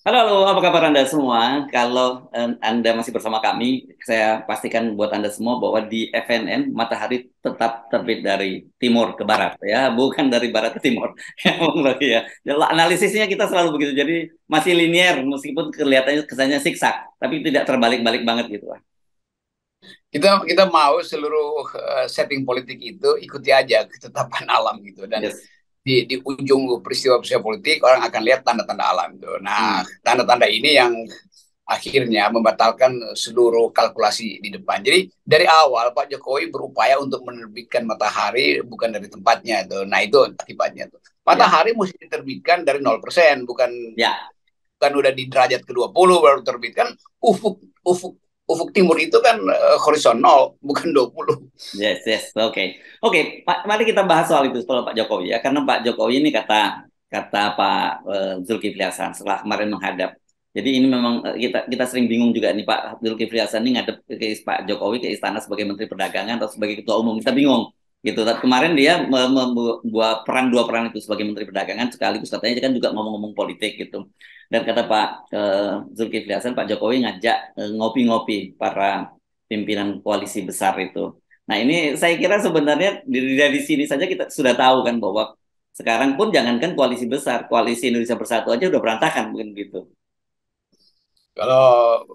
Halo, halo, apa kabar Anda semua? Kalau Anda masih bersama kami, saya pastikan buat Anda semua bahwa di FNN matahari tetap terbit dari timur ke barat, ya, bukan dari barat ke timur. Ya, Bung Rocky, ya. Jadi, analisisnya kita selalu begitu, jadi masih linier meskipun kelihatannya kesannya siksak, tapi tidak terbalik-balik banget gitu lah. Kita mau seluruh setting politik itu ikuti aja ketetapan alam gitu, dan Yes. di ujung peristiwa-peristiwa politik orang akan lihat tanda-tanda alam itu. Nah, Hmm. tanda-tanda ini yang akhirnya membatalkan seluruh kalkulasi di depan. Jadi dari awal Pak Jokowi berupaya untuk menerbitkan matahari bukan dari tempatnya itu. Nah, itu akibatnya tuh. Ya, Matahari mesti diterbitkan dari 0%, bukan ya. kan udah di derajat ke-20 baru terbit kan. ufuk ufuk ufuk timur itu kan horizontal bukan 20. Yes, yes, oke. Oke, Pak, mari kita bahas soal itu soal Pak Jokowi ya, karena Pak Jokowi ini kata kata Pak Zulkifli Hasan setelah kemarin menghadap. Jadi ini memang kita kita sering bingung juga nih Pak Zulkifli Hasan ini ngadep ke Pak Jokowi ke istana sebagai Menteri Perdagangan atau sebagai Ketua Umum, kita bingung gitu. Tapi kemarin dia membuat peran dua peran itu sebagai Menteri Perdagangan sekaligus katanya dia kan juga ngomong-ngomong politik gitu. Dan kata Pak Zulkifli Hasan, Pak Jokowi ngajak ngopi-ngopi para pimpinan koalisi besar itu. Nah, ini saya kira sebenarnya dari sini saja kita sudah tahu kan bahwa sekarang pun jangankan koalisi besar, koalisi Indonesia Bersatu aja udah berantakan mungkin gitu. Kalau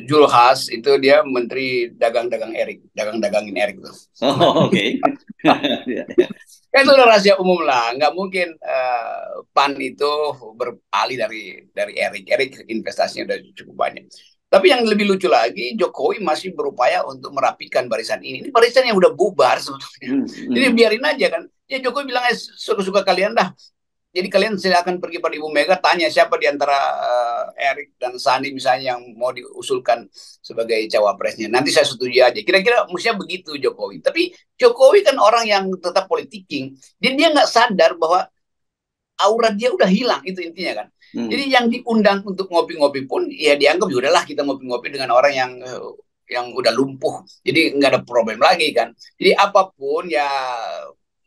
Julhas itu dia menteri dagang-dagang Erik, dagang-dagangin Erik tuh. Oh, oke. Ya, ya. Kan itu udah rahasia umum lah, nggak mungkin PAN itu beralih dari Erik. Erik investasinya udah cukup banyak. Tapi yang lebih lucu lagi, Jokowi masih berupaya untuk merapikan barisan ini. Ini barisan yang udah bubar sebetulnya. Hmm, Jadi hmm. biarin aja kan. Ya Jokowi bilang suka-suka kalian dah. Jadi kalian silakan pergi pada Ibu Mega, tanya siapa di antara Erik dan Sandi misalnya yang mau diusulkan sebagai cawapresnya. Nanti saya setuju aja. Kira-kira mestinya begitu Jokowi. Tapi Jokowi kan orang yang tetap politiking. Jadi dia nggak sadar bahwa aura dia udah hilang, itu intinya kan. Jadi Hmm. yang diundang untuk ngopi-ngopi pun ya dianggap ya udahlah kita ngopi-ngopi dengan orang yang udah lumpuh. Jadi nggak ada problem lagi kan. Jadi apapun ya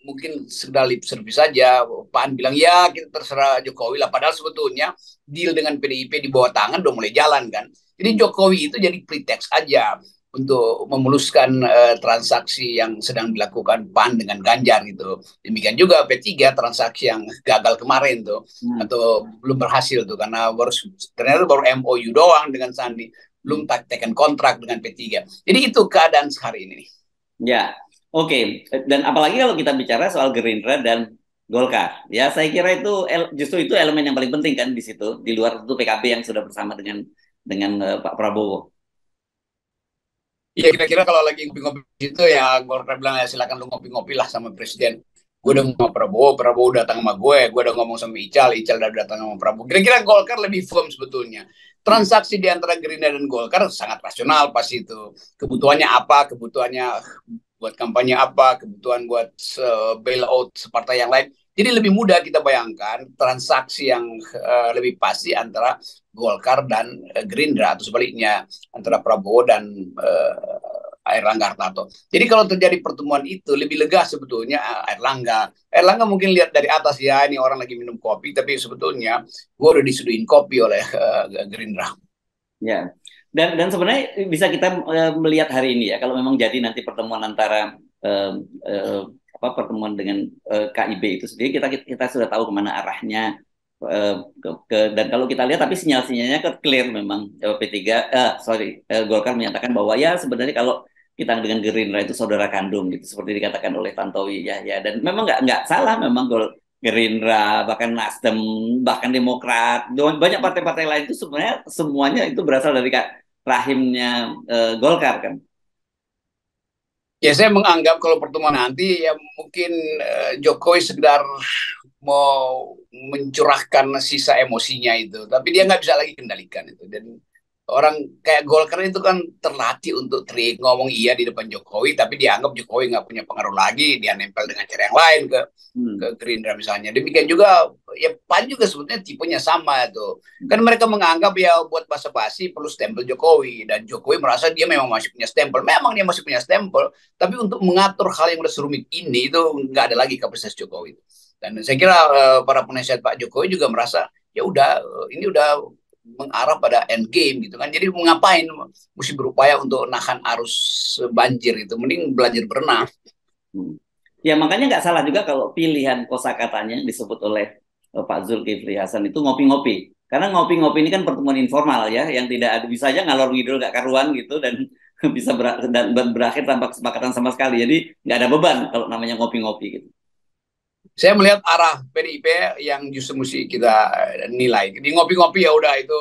mungkin sekedar lip service saja. Pan bilang ya kita terserah Jokowi lah. Padahal sebetulnya deal dengan PDIP di bawah tangan udah mulai jalan kan. Jadi Hmm. Jokowi itu jadi pretext aja untuk memuluskan transaksi yang sedang dilakukan PAN dengan Ganjar gitu. Demikian juga P3 transaksi yang gagal kemarin tuh Hmm. atau belum berhasil tuh karena ternyata baru MOU doang dengan Sandi, Hmm. belum taken kontrak dengan P3. Jadi itu keadaan hari ini. Ya, oke. Dan apalagi kalau kita bicara soal Gerindra dan Golkar, ya saya kira itu justru itu elemen yang paling penting kan di situ. Di luar itu PKB yang sudah bersama dengan Pak Prabowo. Iya, kira-kira kalau lagi ngopi-ngopi itu ya Golkar bilang ya silakan lu ngopi-ngopi lah sama presiden. Gue udah Hmm. ngomong sama Prabowo, Prabowo datang sama gue udah ngomong sama Ical, Ical udah datang sama Prabowo. Kira-kira Golkar lebih firm sebetulnya. Hmm. Transaksi di antara Gerindra dan Golkar sangat rasional pas itu. Kebutuhannya apa, kebutuhannya buat kampanye apa, kebutuhan buat bailout separtai yang lain. Jadi lebih mudah kita bayangkan transaksi yang lebih pasti antara Golkar dan Gerindra atau sebaliknya antara Prabowo dan Airlangga Hartarto. Jadi kalau terjadi pertemuan itu lebih lega sebetulnya Airlangga. Airlangga mungkin lihat dari atas ya ini orang lagi minum kopi, tapi sebetulnya gue udah disuduhin kopi oleh Gerindra. Ya. Dan sebenarnya bisa kita melihat hari ini ya kalau memang jadi nanti pertemuan antara eh, eh, apa pertemuan dengan KIB itu sendiri kita sudah tahu kemana arahnya dan kalau kita lihat tapi sinyal-sinyalnya kan clear memang P3 Golkar menyatakan bahwa ya sebenarnya kalau kita dengan Gerindra itu saudara kandung gitu seperti dikatakan oleh Tantowi ya dan memang nggak salah memang Gerindra, bahkan Nasdem, bahkan Demokrat, banyak partai-partai lain itu sebenarnya semuanya itu berasal dari rahimnya Golkar kan. Ya saya menganggap kalau pertemuan nanti ya mungkin Jokowi sekedar mau mencurahkan sisa emosinya itu, tapi dia nggak bisa lagi kendalikan itu. Dan orang kayak Golkar itu kan terlatih untuk trik ngomong iya di depan Jokowi, tapi dianggap Jokowi nggak punya pengaruh lagi, dia nempel dengan cara yang lain ke Hmm. Gerindra misalnya. Demikian juga ya PAN juga sebetulnya tipenya sama tuh. Kan mereka menganggap ya buat basa-basi perlu stempel Jokowi, dan Jokowi merasa dia memang masih punya stempel. Memang dia masih punya stempel, tapi untuk mengatur hal yang udah serumit ini itu nggak ada lagi kapasitas Jokowi. Dan saya kira para penasihat Pak Jokowi juga merasa ya udah ini udah mengarah pada end game gitu kan. Jadi mau ngapain mesti berupaya untuk nahan arus banjir itu, mending belajar berenang. Hmm. Ya makanya nggak salah juga kalau pilihan kosakatanya yang disebut oleh Pak Zulkifli Hasan itu ngopi-ngopi. Karena ngopi-ngopi ini kan pertemuan informal ya, yang tidak ada bisa aja ngalor ngidul nggak karuan gitu dan bisa berakhir tanpa kesepakatan sama sekali. Jadi nggak ada beban kalau namanya ngopi-ngopi gitu. Saya melihat arah PDIP yang justru mesti kita nilai. Di ngopi-ngopi ya udah itu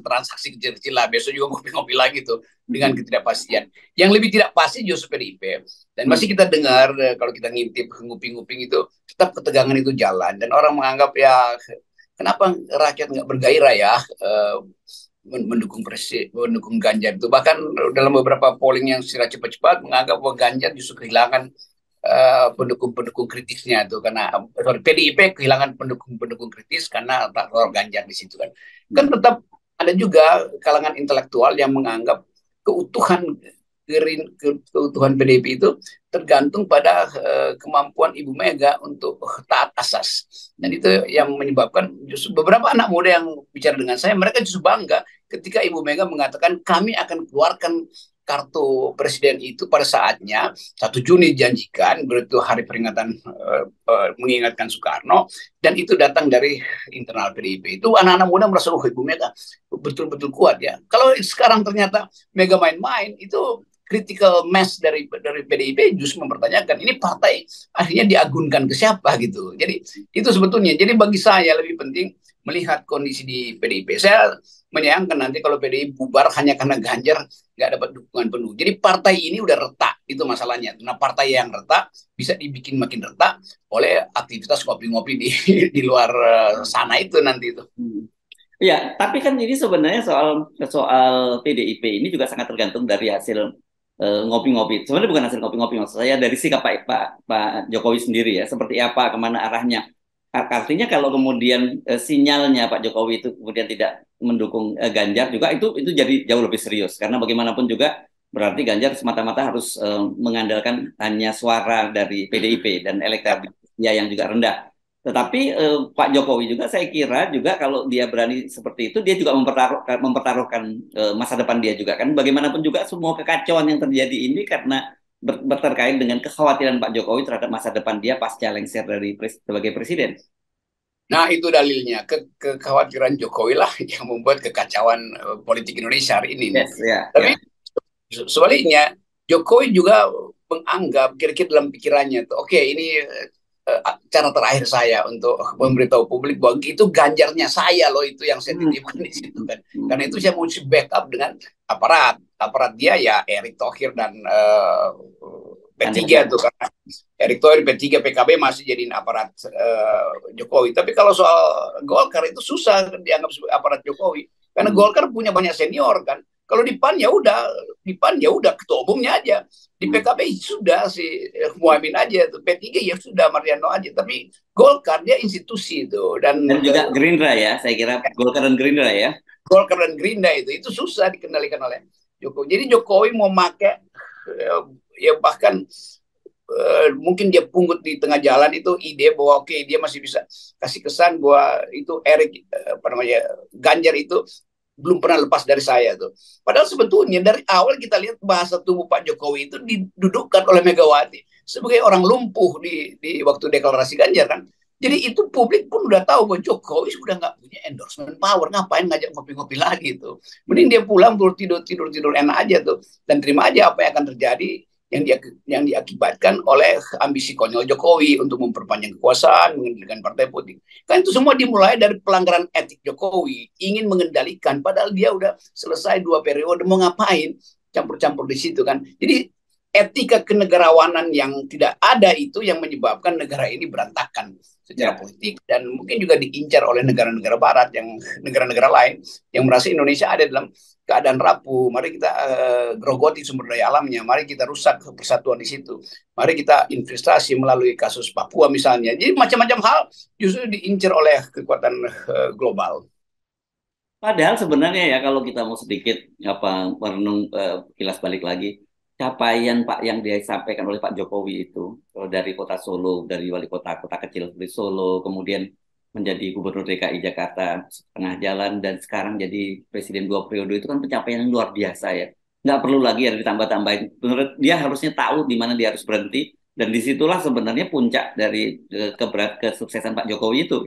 transaksi kecil-kecil lah. Besok juga ngopi-ngopi lagi tuh dengan Hmm. ketidakpastian. Yang lebih tidak pasti justru PDIP. Dan masih Hmm. kita dengar kalau kita ngintip nguping-nguping itu tetap ketegangan itu jalan. Dan orang menganggap ya kenapa rakyat nggak bergairah ya mendukung Ganjar itu. Bahkan dalam beberapa polling yang secara cepat-cepat menganggap bahwa Ganjar justru kehilangan pendukung-pendukung kritisnya tuh karena sorry, PDIP kehilangan pendukung-pendukung kritis karena faktor Ganjar di situ kan. Kan Hmm. tetap ada juga kalangan intelektual yang menganggap keutuhan keutuhan PDIP itu tergantung pada kemampuan Ibu Mega untuk taat asas. Dan itu yang menyebabkan justru beberapa anak muda yang bicara dengan saya, mereka justru bangga ketika Ibu Mega mengatakan kami akan keluarkan kartu presiden itu pada saatnya 1 Juni dijanjikan, berarti hari peringatan mengingatkan Soekarno, dan itu datang dari internal PDIP. Itu anak-anak muda merasa, oh Ibu Mega betul-betul kuat ya. Kalau sekarang ternyata Mega main-main, itu critical mass dari PDIP justru mempertanyakan ini partai akhirnya diagunkan ke siapa gitu. Jadi itu sebetulnya. Jadi bagi saya lebih penting melihat kondisi di PDIP. Saya menyayangkan nanti kalau PDI bubar hanya karena Ganjar nggak dapat dukungan penuh. Jadi partai ini udah retak, itu masalahnya. Nah partai yang retak bisa dibikin makin retak oleh aktivitas ngopi-ngopi di di luar sana itu nanti itu. Hmm. Ya, tapi kan ini sebenarnya soal soal PDIP ini juga sangat tergantung dari hasil ngopi-ngopi. Sebenarnya bukan hasil ngopi-ngopi, maksud saya dari sikap Pak Jokowi sendiri ya, seperti apa, kemana arahnya. Artinya kalau kemudian sinyalnya Pak Jokowi itu kemudian tidak mendukung Ganjar juga itu jadi jauh lebih serius karena bagaimanapun juga berarti Ganjar semata-mata harus mengandalkan hanya suara dari PDIP dan Ya. elektabilitasnya yang juga rendah. Tetapi Pak Jokowi juga saya kira juga kalau dia berani seperti itu dia juga mempertaruhkan masa depan dia juga kan bagaimanapun juga semua kekacauan yang terjadi ini karena berterkait dengan kekhawatiran Pak Jokowi terhadap masa depan dia pasca lengser dari sebagai presiden. Nah itu dalilnya kekhawatiran Jokowi lah yang membuat kekacauan politik Indonesia hari ini nih. Yes, ya, Tapi ya. sebaliknya Jokowi juga menganggap kira-kira dalam pikirannya tuh, oke ini cara terakhir saya untuk memberitahu publik bahwa itu Ganjarnya saya loh itu yang saya Hmm. titipkan di situ kan. Karena itu Hmm. saya mesti backup dengan aparat dia ya Erick Thohir dan P3 Sandiaga. tuh karena Erick Thohir P3 PKB masih jadiin aparat Jokowi. Tapi kalau soal Golkar itu susah dianggap sebagai aparat Jokowi karena Hmm. Golkar punya banyak senior kan. Kalau di PAN ya udah ketua umumnya aja. Di Hmm. PKB sudah si Muhammad aja, tuh P3 ya sudah Mariano aja. Tapi Golkar dia institusi itu dan Dan juga Gerindra ya, saya kira Golkar dan Gerindra ya. Golkar dan Gerindra itu susah dikendalikan oleh Jokowi. Jadi Jokowi mau pakai ya bahkan mungkin dia pungut di tengah jalan itu ide bahwa oke dia masih bisa kasih kesan bahwa itu Erik apa namanya Ganjar itu belum pernah lepas dari saya tuh. Padahal sebetulnya dari awal kita lihat bahasa tubuh Pak Jokowi itu didudukkan oleh Megawati sebagai orang lumpuh di waktu deklarasi Ganjar kan. Jadi itu publik pun udah tahu bahwa Jokowi sudah nggak punya endorsement power, ngapain ngajak ngopi-ngopi lagi tuh. Mending dia pulang tidur enak aja tuh dan terima aja apa yang akan terjadi yang diakibatkan oleh ambisi konyol Jokowi untuk memperpanjang kekuasaan, mengendalikan partai politik. Kan itu semua dimulai dari pelanggaran etik Jokowi, ingin mengendalikan, padahal dia udah selesai 2 periode, mau ngapain? Campur-campur di situ kan. Jadi etika kenegarawanan yang tidak ada itu yang menyebabkan negara ini berantakan secara Ya. politik dan mungkin juga diincar oleh negara-negara barat yang negara-negara lain yang merasa Indonesia ada dalam keadaan rapuh. Mari kita grogoti sumber daya alamnya. Mari kita rusak persatuan di situ. Mari kita investasi melalui kasus Papua misalnya. Jadi macam-macam hal justru diincar oleh kekuatan global. Padahal sebenarnya ya kalau kita mau sedikit apa merenung kilas balik lagi, capaian Pak yang disampaikan oleh Pak Jokowi itu dari kota Solo, dari wali kota kota kecil seperti Solo, kemudian menjadi Gubernur DKI Jakarta setengah jalan dan sekarang jadi Presiden 2 periode itu kan pencapaian yang luar biasa ya. Nggak perlu lagi ada ditambah-tambahin. Menurut dia harusnya tahu di mana dia harus berhenti dan disitulah sebenarnya puncak dari kesuksesan Pak Jokowi itu.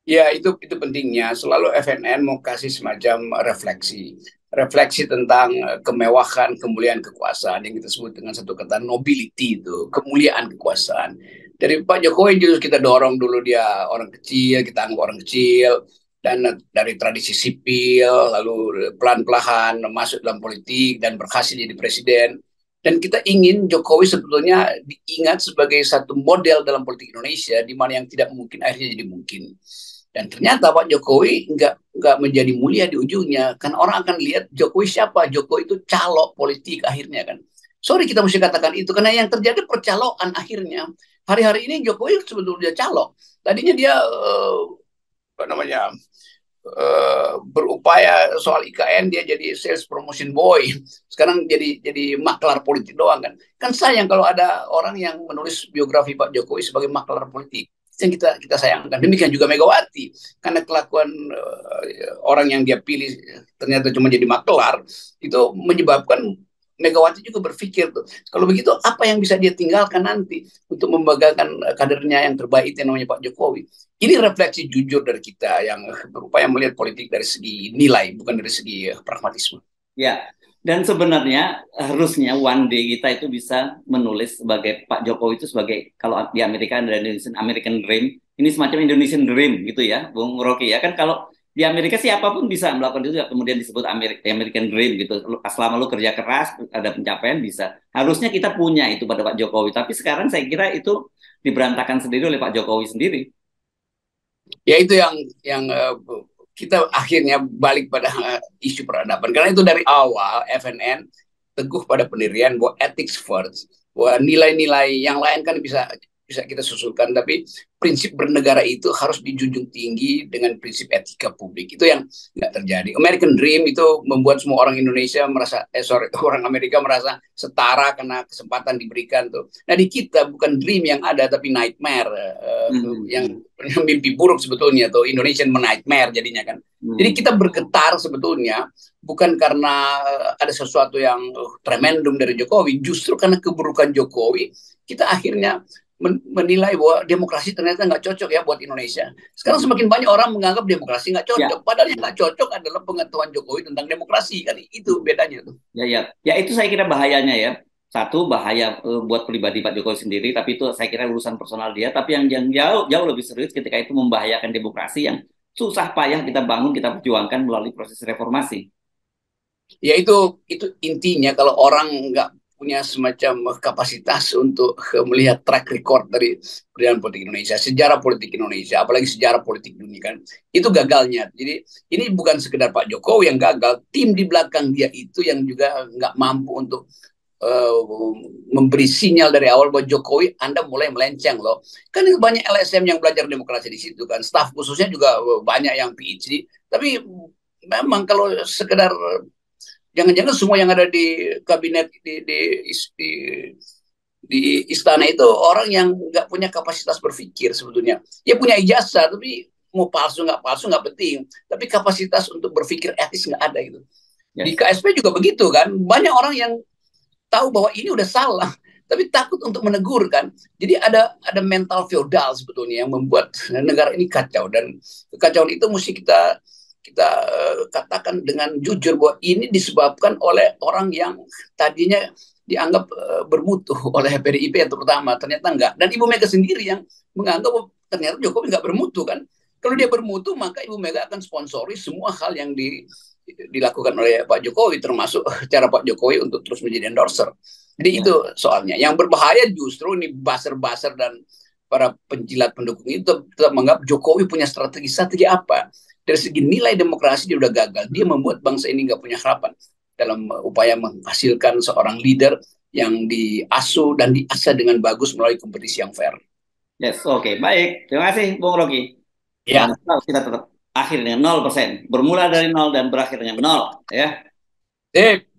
Ya, itu pentingnya. Selalu FNN mau kasih semacam refleksi. Refleksi tentang kemewahan, kemuliaan kekuasaan yang kita sebut dengan satu kata nobility itu, kemuliaan kekuasaan. Dari Pak Jokowi justru kita dorong dulu dia orang kecil, kita anggap orang kecil, dan dari tradisi sipil, lalu pelan-pelan masuk dalam politik dan berhasil jadi presiden. Dan kita ingin Jokowi sebetulnya diingat sebagai satu model dalam politik Indonesia, di mana yang tidak mungkin akhirnya jadi mungkin. Dan ternyata Pak Jokowi nggak menjadi mulia di ujungnya. Kan orang akan lihat Jokowi siapa? Jokowi itu calok politik akhirnya kan. Sorry kita mesti katakan itu. Karena yang terjadi percalokan akhirnya. Hari-hari ini Jokowi sebetulnya calok. Tadinya dia apa namanya berupaya soal IKN, dia jadi sales promotion boy. Sekarang jadi maklar politik doang kan. Kan sayang kalau ada orang yang menulis biografi Pak Jokowi sebagai maklar politik. Yang kita sayangkan. Demikian juga Megawati, karena kelakuan orang yang dia pilih ternyata cuma jadi maklar, itu menyebabkan Megawati juga berpikir tuh, kalau begitu apa yang bisa dia tinggalkan nanti untuk membanggakan kadernya yang terbaik yang namanya Pak Jokowi. Ini refleksi jujur dari kita yang berupaya melihat politik dari segi nilai, bukan dari segi pragmatisme. Ya, dan sebenarnya harusnya one day kita itu bisa menulis sebagai Pak Jokowi itu sebagai kalau di Amerika ada Indonesian American Dream, ini semacam Indonesian Dream gitu ya, Bung Rocky ya kan kalau di Amerika siapapun bisa melakukan itu kemudian disebut American Dream gitu. Selama lu kerja keras ada pencapaian bisa. Harusnya kita punya itu pada Pak Jokowi, tapi sekarang saya kira itu diberantakan sendiri oleh Pak Jokowi sendiri. Ya itu yang kita akhirnya balik pada isu peradaban. Karena itu dari awal FNN teguh pada pendirian bahwa ethics first, bahwa nilai-nilai yang lain kan bisa bisa kita susulkan, tapi prinsip bernegara itu harus dijunjung tinggi dengan prinsip etika publik. Itu yang nggak terjadi. American Dream itu membuat semua orang Indonesia merasa, orang Amerika merasa setara karena kesempatan diberikan tuh. Nah di kita bukan dream yang ada, tapi nightmare, yang mimpi buruk sebetulnya tuh, Indonesian nightmare jadinya kan. Jadi kita bergetar sebetulnya bukan karena ada sesuatu yang tremendum dari Jokowi, justru karena keburukan Jokowi kita akhirnya menilai bahwa demokrasi ternyata nggak cocok ya buat Indonesia. Sekarang semakin banyak orang menganggap demokrasi nggak cocok, padahal yang nggak cocok adalah pengetahuan Jokowi tentang demokrasi kan, itu bedanya tuh. Ya itu saya kira bahayanya ya. Satu bahaya buat pribadi Pak Jokowi sendiri, tapi itu saya kira urusan personal dia. Tapi yang jauh jauh lebih serius ketika itu membahayakan demokrasi yang susah payah kita bangun, kita perjuangkan melalui proses reformasi. Ya itu intinya, kalau orang nggak punya semacam kapasitas untuk melihat track record dari perjalanan politik Indonesia, sejarah politik Indonesia, apalagi sejarah politik dunia kan, itu gagalnya. Jadi ini bukan sekedar Pak Jokowi yang gagal, tim di belakang dia itu yang juga nggak mampu untuk uh, memberi sinyal dari awal bahwa Jokowi Anda mulai melenceng loh. Kan banyak LSM yang belajar demokrasi di situ kan, staf khususnya juga banyak yang PhD, tapi memang kalau sekedar jangan-jangan semua yang ada di kabinet di istana itu orang yang nggak punya kapasitas berpikir sebetulnya. Ya punya ijazah, tapi mau palsu nggak penting. Tapi kapasitas untuk berpikir etis nggak ada gitu. Di Yes. KSP juga begitu kan. Banyak orang yang tahu bahwa ini udah salah, tapi takut untuk menegur kan. Jadi ada mental feodal sebetulnya yang membuat negara ini kacau, dan kekacauan itu mesti kita katakan dengan jujur bahwa ini disebabkan oleh orang yang tadinya dianggap bermutu oleh PDIP terutama, ternyata enggak. Dan Ibu Mega sendiri yang menganggap ternyata Jokowi enggak bermutu kan. Kalau dia bermutu, maka Ibu Mega akan sponsori semua hal yang dilakukan oleh Pak Jokowi, termasuk cara Pak Jokowi untuk terus menjadi endorser. Jadi itu soalnya. Yang berbahaya justru ini buzzer-buzzer dan para penjilat pendukung itu tetap menganggap Jokowi punya strategi apa. Dari segi nilai demokrasi dia udah gagal. Dia membuat bangsa ini nggak punya harapan dalam upaya menghasilkan seorang leader yang diasuh dan diasah dengan bagus melalui kompetisi yang fair. Yes, oke. Baik. Terima kasih, Bung Rocky. Dan Ya, kita tetap akhir dengan 0%. Bermula dari 0 dan berakhir dengan 0. Ya. eh